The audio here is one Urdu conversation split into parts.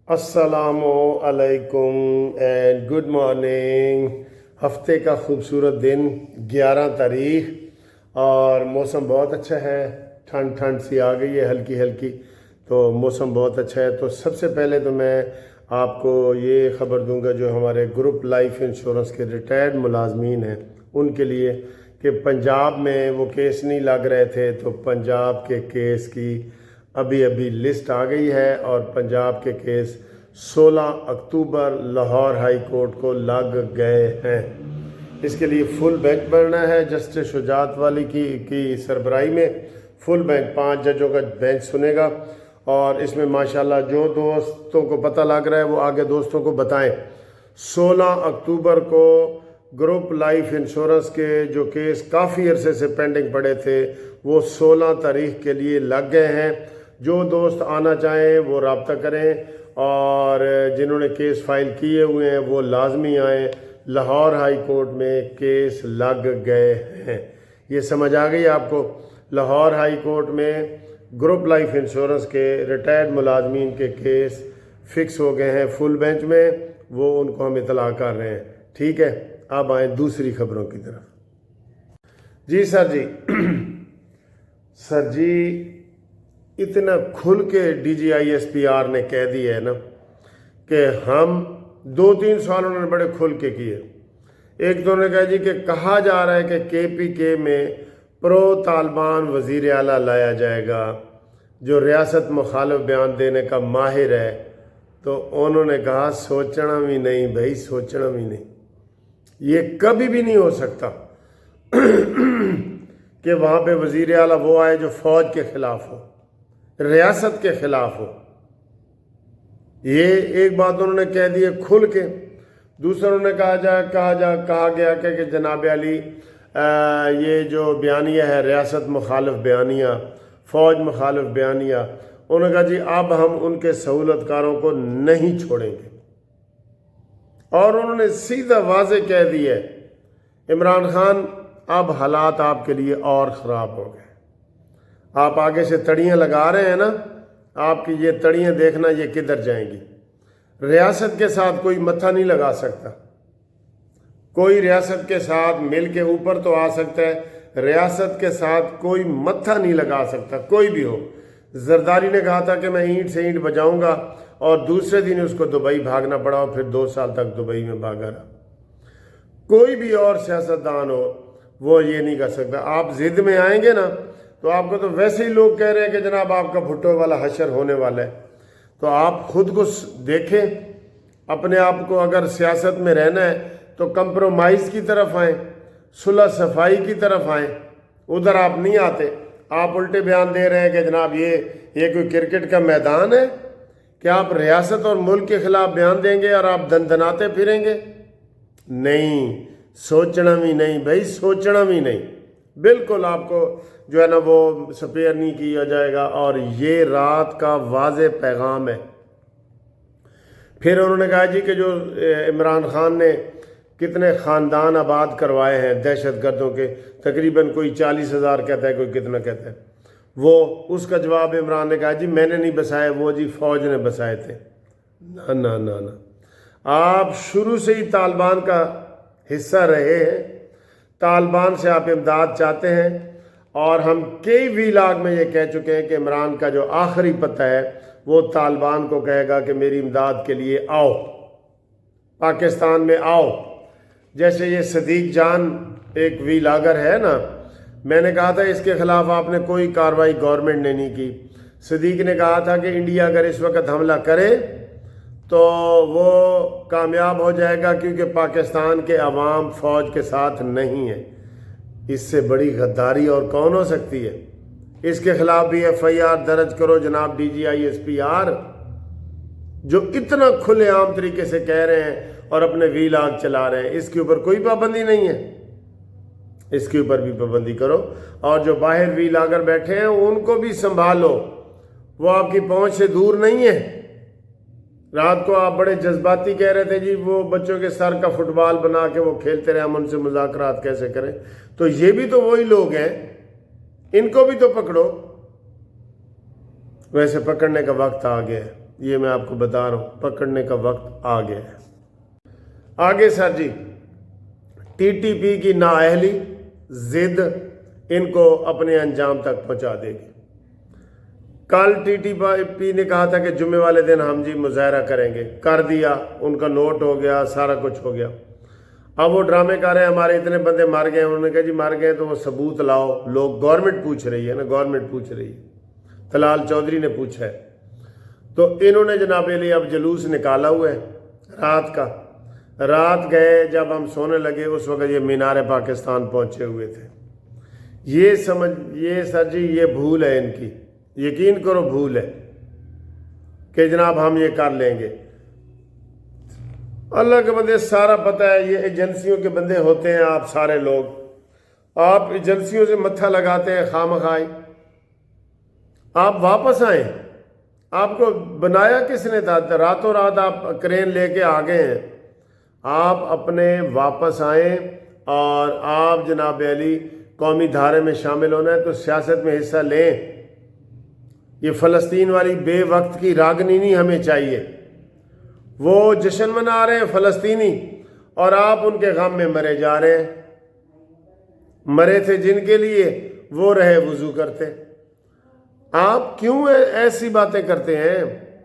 السلام علیکم اینڈ گڈ مارننگ۔ ہفتے کا خوبصورت دن 11 تاریخ اور موسم بہت اچھا ہے، ٹھنڈ سی آ گئی ہے ہلکی ہلکی، تو موسم بہت اچھا ہے۔ تو سب سے پہلے تو میں آپ کو یہ خبر دوں گا جو ہمارے گروپ لائف انشورنس کے ریٹائرڈ ملازمین ہیں ان کے لیے کہ پنجاب میں وہ کیس نہیں لگ رہے تھے، تو پنجاب کے کیس کی ابھی لسٹ آ گئی ہے اور پنجاب کے کیس 16 اکتوبر لاہور ہائی کورٹ کو لگ گئے ہیں۔ اس کے لیے فل بینچ بننا ہے جسٹس شجاعت والی کی سربراہی میں فل بینچ 5 ججوں کا بینچ سنے گا، اور اس میں ماشاءاللہ جو دوستوں کو پتہ لگ رہا ہے وہ آگے دوستوں کو بتائیں۔ 16 اکتوبر کو گروپ لائف انشورنس کے جو کیس کافی عرصے سے پینڈنگ پڑے تھے وہ 16 تاریخ کے لیے لگ گئے ہیں۔ جو دوست آنا چاہیں وہ رابطہ کریں، اور جنہوں نے کیس فائل کیے ہوئے ہیں وہ لازمی آئیں۔ لاہور ہائی کورٹ میں کیس لگ گئے ہیں، یہ سمجھ آ گئی آپ کو؟ لاہور ہائی کورٹ میں گروپ لائف انشورنس کے ریٹائرڈ ملازمین کے کیس فکس ہو گئے ہیں فل بینچ میں، وہ ان کو ہم اطلاع کر رہے ہیں۔ ٹھیک ہے، اب آئیں دوسری خبروں کی طرف۔ جی سر جی اتنا کھل کے D G I S P R نے کہہ دیا ہے نا کہ ہم 2-3 سوال انہوں نے بڑے کھل کے کیے۔ ایک تو انہوں نے کہا جی کہ کہا جا رہا ہے کہ کے پی کے میں پرو طالبان وزیر اعلیٰ لایا جائے گا جو ریاست مخالف بیان دینے کا ماہر ہے، تو انہوں نے کہا سوچنا بھی نہیں بھائی، سوچنا بھی نہیں، یہ کبھی بھی نہیں ہو سکتا کہ وہاں پہ وزیر اعلیٰ وہ آئے جو فوج کے خلاف ہو، ریاست کے خلاف ہو۔ یہ ایک بات انہوں نے کہہ دی ہے کھل کے۔ دوسرا انہوں نے کہا گیا کہ جناب علی یہ جو بیانیہ ہے ریاست مخالف بیانیہ، فوج مخالف بیانیہ، انہوں نے کہا جی اب ہم ان کے سہولت کاروں کو نہیں چھوڑیں گے، اور انہوں نے سیدھا واضح کہہ دی ہے عمران خان اب حالات آپ کے لیے اور خراب ہو گئے، آپ آگے سے تڑیاں لگا رہے ہیں نا، آپ کی یہ تڑیاں دیکھنا یہ کدھر جائیں گی۔ ریاست کے ساتھ کوئی متھا نہیں لگا سکتا، کوئی ریاست کے ساتھ مل کے اوپر تو آ سکتا ہے، ریاست کے ساتھ کوئی متھا نہیں لگا سکتا، کوئی بھی ہو۔ زرداری نے کہا تھا کہ میں اینٹ سے اینٹ بجاؤں گا، اور دوسرے دن اس کو دبئی بھاگنا پڑا اور پھر 2 سال تک دبئی میں بھاگا رہا۔ کوئی بھی اور سیاستدان ہو وہ یہ نہیں کر سکتا۔ آپ ضد میں آئیں گے نا تو آپ کو تو ویسے ہی لوگ کہہ رہے ہیں کہ جناب آپ کا بھٹو والا حشر ہونے والا ہے، تو آپ خود کو دیکھیں، اپنے آپ کو اگر سیاست میں رہنا ہے تو کمپرومائز کی طرف آئیں، صلح صفائی کی طرف آئیں، ادھر آپ نہیں آتے۔ آپ الٹے بیان دے رہے ہیں کہ جناب یہ کوئی کرکٹ کا میدان ہے کہ آپ ریاست اور ملک کے خلاف بیان دیں گے اور آپ دندناتے پھریں گے؟ نہیں، سوچنا بھی نہیں بھائی، سوچنا بھی نہیں، بالکل آپ کو جو ہے نا وہ سپیئر نہیں کیا جائے گا، اور یہ رات کا واضح پیغام ہے۔ پھر انہوں نے کہا جی کہ جو عمران خان نے کتنے خاندان آباد کروائے ہیں دہشت گردوں کے، تقریباً کوئی 40,000 کہتا ہے، کوئی کتنا کہتا ہے، وہ اس کا جواب عمران نے کہا جی میں نے نہیں بسائے، وہ جی فوج نے بسائے تھے۔ نہ آپ شروع سے ہی طالبان کا حصہ رہے ہیں، طالبان سے آپ امداد چاہتے ہیں، اور ہم کئی ویلاگ میں یہ کہہ چکے ہیں کہ عمران کا جو آخری پتہ ہے وہ طالبان کو کہے گا کہ میری امداد کے لیے آؤ، پاکستان میں آؤ۔ جیسے یہ صدیق جان ایک ویلاگر ہے نا، میں نے کہا تھا اس کے خلاف آپ نے کوئی کارروائی گورنمنٹ نے نہیں کی۔ صدیق نے کہا تھا کہ انڈیا اگر اس وقت حملہ کرے تو وہ کامیاب ہو جائے گا کیونکہ پاکستان کے عوام فوج کے ساتھ نہیں ہے۔ اس سے بڑی غداری اور کون ہو سکتی ہے؟ اس کے خلاف بھی ایف آئی آر درج کرو جناب D G I S P R, جو اتنا کھلے عام طریقے سے کہہ رہے ہیں اور اپنے ویلاگ چلا رہے ہیں۔ اس کے اوپر کوئی پابندی نہیں ہے، اس کے اوپر بھی پابندی کرو، اور جو باہر ویلاگر بیٹھے ہیں ان کو بھی سنبھالو، وہ آپ کی پہنچ سے دور نہیں ہے۔ رات کو آپ بڑے جذباتی کہہ رہے تھے جی وہ بچوں کے سر کا فٹ بال بنا کے وہ کھیلتے رہے، ہم ان سے مذاکرات کیسے کریں؟ تو یہ بھی تو وہی لوگ ہیں، ان کو بھی تو پکڑو۔ ویسے پکڑنے کا وقت آ گیا ہے۔ یہ میں آپ کو بتا رہا ہوں، پکڑنے کا وقت آ گیا ہے۔ آگے سر جی، ٹی ٹی پی کی نااہلی، ضد ان کو اپنے انجام تک پہنچا دے گی۔ کل ٹی ٹی پی نے کہا تھا کہ جمعے والے دن ہم جی مظاہرہ کریں گے، کر دیا، ان کا نوٹ ہو گیا، سارا کچھ ہو گیا۔ اب وہ ڈرامے کر رہے ہیں ہمارے اتنے بندے مر گئے ہیں، انہوں نے کہا جی مر گئے تو وہ ثبوت لاؤ، لوگ گورنمنٹ پوچھ رہی ہے نا، گورنمنٹ پوچھ رہی ہے، طلال چودھری نے پوچھا ہے، تو انہوں نے جناب علی اب جلوس نکالا ہوا ہے رات کا۔ رات گئے جب ہم سونے لگے اس وقت یہ مینار پاکستان پہنچے ہوئے تھے۔ یہ سر جی یہ بھول ہے ان کی، یقین کرو بھول ہے کہ جناب ہم یہ کر لیں گے۔ اللہ کے بندے سارا پتہ ہے، یہ ایجنسیوں کے بندے ہوتے ہیں آپ سارے لوگ، آپ ایجنسیوں سے متھا لگاتے ہیں خواہ آپ واپس آئیں۔ آپ کو بنایا کس نے تھا؟ راتوں رات آپ کرین لے کے آ گئے ہیں، آپ اپنے واپس آئیں اور آپ جناب علی قومی دھارے میں شامل ہونا ہے تو سیاست میں حصہ لیں۔ یہ فلسطین والی بے وقت کی راگنی نہیں ہمیں چاہیے۔ وہ جشن منا رہے ہیں فلسطینی اور آپ ان کے غم میں مرے جا رہے ہیں۔ مرے تھے جن کے لیے وہ رہے وضو کرتے۔ آپ کیوں ایسی باتیں کرتے ہیں؟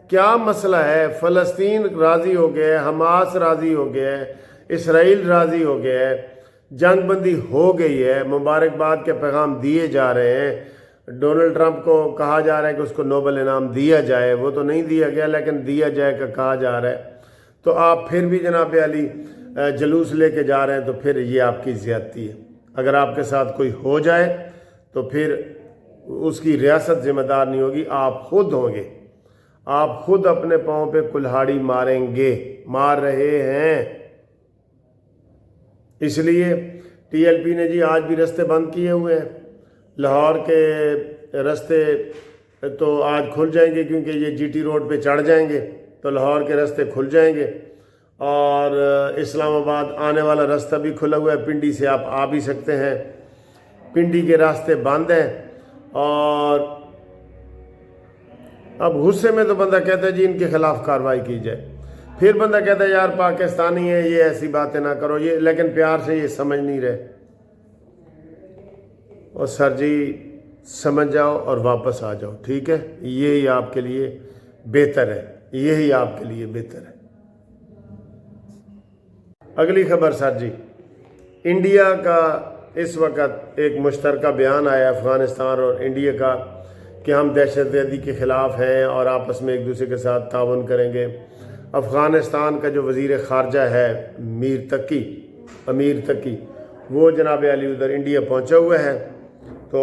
کیا مسئلہ ہے؟ فلسطین راضی ہو گیا ہے، حماس راضی ہو گیا ہے، اسرائیل راضی ہو گیا ہے، جنگ بندی ہو گئی ہے، مبارکباد کے پیغام دیے جا رہے ہیں۔ ڈونلڈ ٹرمپ کو کہا جا رہا ہے کہ اس کو نوبل انعام دیا جائے، وہ تو نہیں دیا گیا لیکن دیا جائے کا کہا جا رہا ہے، تو آپ پھر بھی جناب علی جلوس لے کے جا رہے ہیں، تو پھر یہ آپ کی زیادتی ہے۔ اگر آپ کے ساتھ کوئی ہو جائے تو پھر اس کی ریاست ذمہ دار نہیں ہوگی، آپ خود ہوں گے، آپ خود اپنے پاؤں پہ کلہاڑی ماریں گے، مار رہے ہیں۔ اس لیے ٹی ایل پی نے جی آج بھی رستے بند کیے ہوئے ہیں، لاہور کے رستے تو آج کھل جائیں گے کیونکہ یہ جی ٹی روڈ پہ چڑھ جائیں گے تو لاہور کے رستے کھل جائیں گے، اور اسلام آباد آنے والا راستہ بھی کھلا ہوا ہے، پنڈی سے آپ آ بھی سکتے ہیں، پنڈی کے راستے بند ہیں۔ اور اب غصے میں تو بندہ کہتا ہے جی ان کے خلاف کارروائی کی جائے، پھر بندہ کہتا ہے یار پاکستانی ہے، یہ ایسی باتیں نہ کرو، یہ لیکن پیار سے یہ سمجھ نہیں رہے۔ اور سر جی سمجھ جاؤ اور واپس آ جاؤ، ٹھیک ہے؟ یہی آپ کے لیے بہتر ہے، یہی آپ کے لیے بہتر ہے۔ اگلی خبر سر جی، انڈیا کا اس وقت ایک مشترکہ بیان آیا افغانستان اور انڈیا کا کہ ہم دہشت گردی کے خلاف ہیں اور آپس میں ایک دوسرے کے ساتھ تعاون کریں گے۔ افغانستان کا جو وزیر خارجہ ہے امیر تقی وہ جناب علی ادھر انڈیا پہنچا ہوا ہے، تو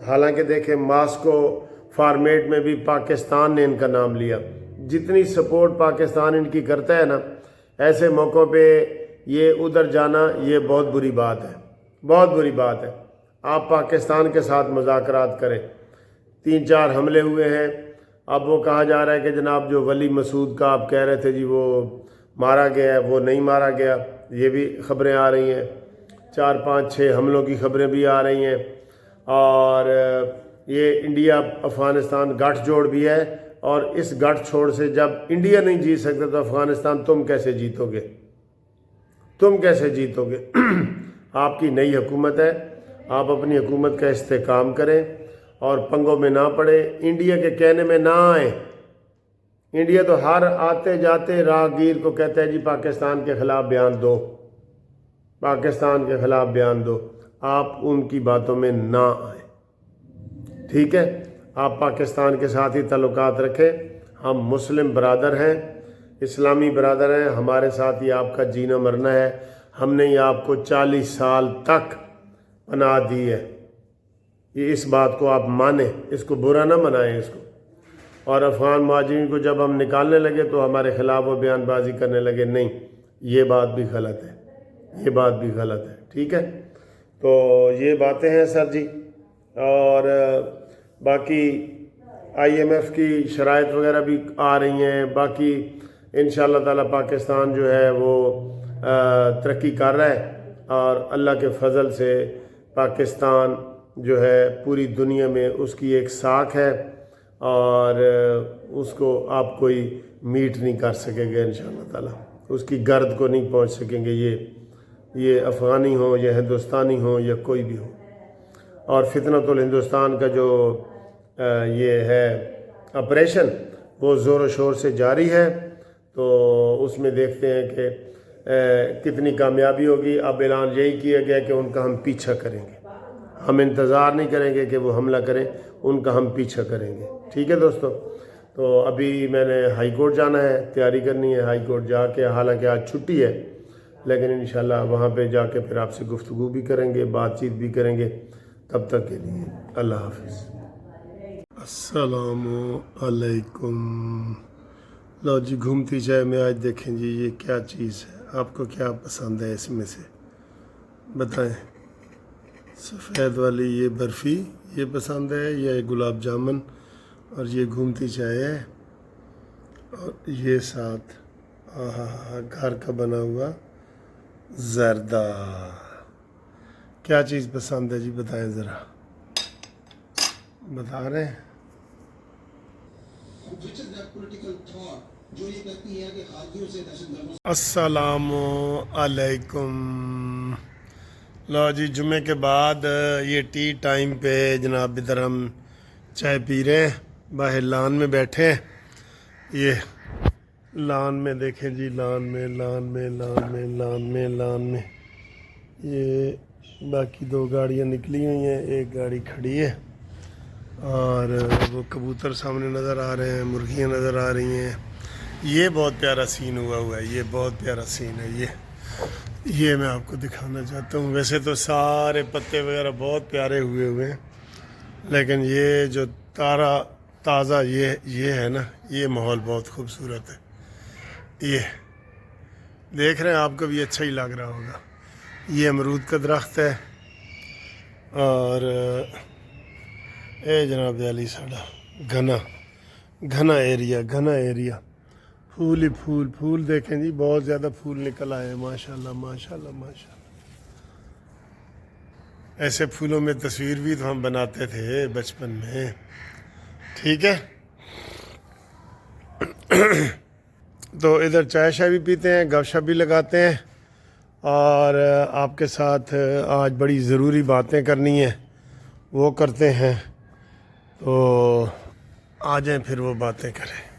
حالانکہ دیکھیں ماسکو فارمیٹ میں بھی پاکستان نے ان کا نام لیا۔ جتنی سپورٹ پاکستان ان کی کرتا ہے نا، ایسے موقعوں پہ یہ ادھر جانا یہ بہت بری بات ہے، بہت بری بات ہے۔ آپ پاکستان کے ساتھ مذاکرات کریں۔ 3-4 حملے ہوئے ہیں، اب وہ کہا جا رہا ہے کہ جناب جو ولی مسعود کا آپ کہہ رہے تھے جی وہ مارا گیا ہے، وہ نہیں مارا گیا، یہ بھی خبریں آ رہی ہیں۔ 4-5-6 حملوں کی خبریں بھی آ رہی ہیں، اور یہ انڈیا افغانستان گٹھ جوڑ بھی ہے، اور اس گٹھ چھوڑ سے جب انڈیا نہیں جیت سکتا تو افغانستان تم کیسے جیتو گے؟ تم کیسے جیتو گے؟ آپ کی نئی حکومت ہے، آپ اپنی حکومت کا استحکام کریں اور پنگوں میں نہ پڑے، انڈیا کے کہنے میں نہ آئیں۔ انڈیا تو ہر آتے جاتے راہگیر کو کہتا ہے جی پاکستان کے خلاف بیان دو، پاکستان کے خلاف بیان دو، آپ ان کی باتوں میں نہ آئیں، ٹھیک ہے؟ آپ پاکستان کے ساتھ ہی تعلقات رکھیں، ہم مسلم برادر ہیں، اسلامی برادر ہیں، ہمارے ساتھ ہی آپ کا جینا مرنا ہے، ہم نے آپ کو 40 سال تک پناہ دی ہے، یہ اس بات کو آپ مانیں، اس کو برا نہ منائیں اس کو۔ اور افغان مہاجرین کو جب ہم نکالنے لگے تو ہمارے خلاف وہ بیان بازی کرنے لگے، نہیں، یہ بات بھی غلط ہے، یہ بات بھی غلط ہے، ٹھیک ہے؟ تو یہ باتیں ہیں سر جی، اور باقی آئی ایم ایف کی شرائط وغیرہ بھی آ رہی ہیں، باقی انشاءاللہ تعالی پاکستان جو ہے وہ ترقی کر رہا ہے، اور اللہ کے فضل سے پاکستان جو ہے پوری دنیا میں اس کی ایک ساکھ ہے، اور اس کو آپ کوئی میٹ نہیں کر سکیں گے انشاءاللہ تعالیٰ، اس کی گرد کو نہیں پہنچ سکیں گے، یہ افغانی ہو یا ہندوستانی ہو یا کوئی بھی ہو۔ اور فتنۃ الہندوستان کا جو یہ ہے آپریشن وہ زور و شور سے جاری ہے، تو اس میں دیکھتے ہیں کہ کتنی کامیابی ہوگی۔ اب اعلان یہی کیا گیا کہ ان کا ہم پیچھا کریں گے، ہم انتظار نہیں کریں گے کہ وہ حملہ کریں، ان کا ہم پیچھا کریں گے۔ ٹھیک ہے دوستو، تو ابھی میں نے ہائی کورٹ جانا ہے، تیاری کرنی ہے ہائی کورٹ جا کے، حالانکہ آج چھٹی ہے لیکن انشاءاللہ وہاں پہ جا کے پھر آپ سے گفتگو بھی کریں گے، بات چیت بھی کریں گے۔ تب تک کے لیے اللہ حافظ۔ السلام علیکم۔ لو جی، گھومتی چائے میں آج دیکھیں جی یہ کیا چیز ہے، آپ کو کیا پسند ہے اس میں سے بتائیں؟ سفید والی یہ برفی یہ پسند ہے یا گلاب جامن، اور یہ گھومتی چائے ہے، اور یہ ساتھ گھر کا بنا ہوا زردہ۔ کیا چیز پسند ہے جی بتائیں ذرا، بتا رہے ہیں؟ السلام علیکم۔ لو جی، جمعے کے بعد یہ ٹی ٹائم پہ جناب ادھر ہم چائے پی رہے ہیں، باہر لان میں بیٹھے ہیں۔ یہ لان میں دیکھیں جی، لان میں یہ باقی دو گاڑیاں نکلی ہوئی ہیں، ایک گاڑی کھڑی ہے، اور وہ کبوتر سامنے نظر آ رہے ہیں، مرغیاں نظر آ رہی ہیں۔ یہ بہت پیارا سین ہوا ہے، یہ بہت پیارا سین ہے۔ یہ میں آپ کو دکھانا چاہتا ہوں۔ ویسے تو سارے پتے وغیرہ بہت پیارے ہوئے ہیں، لیکن یہ جو تازہ یہ ہے نا، یہ ماحول بہت خوبصورت ہے۔ یہ دیکھ رہے ہیں، آپ کو بھی اچھا ہی لگ رہا ہوگا۔ یہ امرود کا درخت ہے، اور اے جناب علی ساڑا گھنا ایریا، پھول ہی پھول دیکھیں جی، بہت زیادہ پھول نکل آئے ہیں، ماشاءاللہ۔ ایسے پھولوں میں تصویر بھی تو ہم بناتے تھے بچپن میں۔ ٹھیک ہے، تو ادھر چائے شائے بھی پیتے ہیں، گپ شپ بھی لگاتے ہیں، اور آپ کے ساتھ آج بڑی ضروری باتیں کرنی ہیں، وہ کرتے ہیں، تو آ جائیں پھر وہ باتیں کریں۔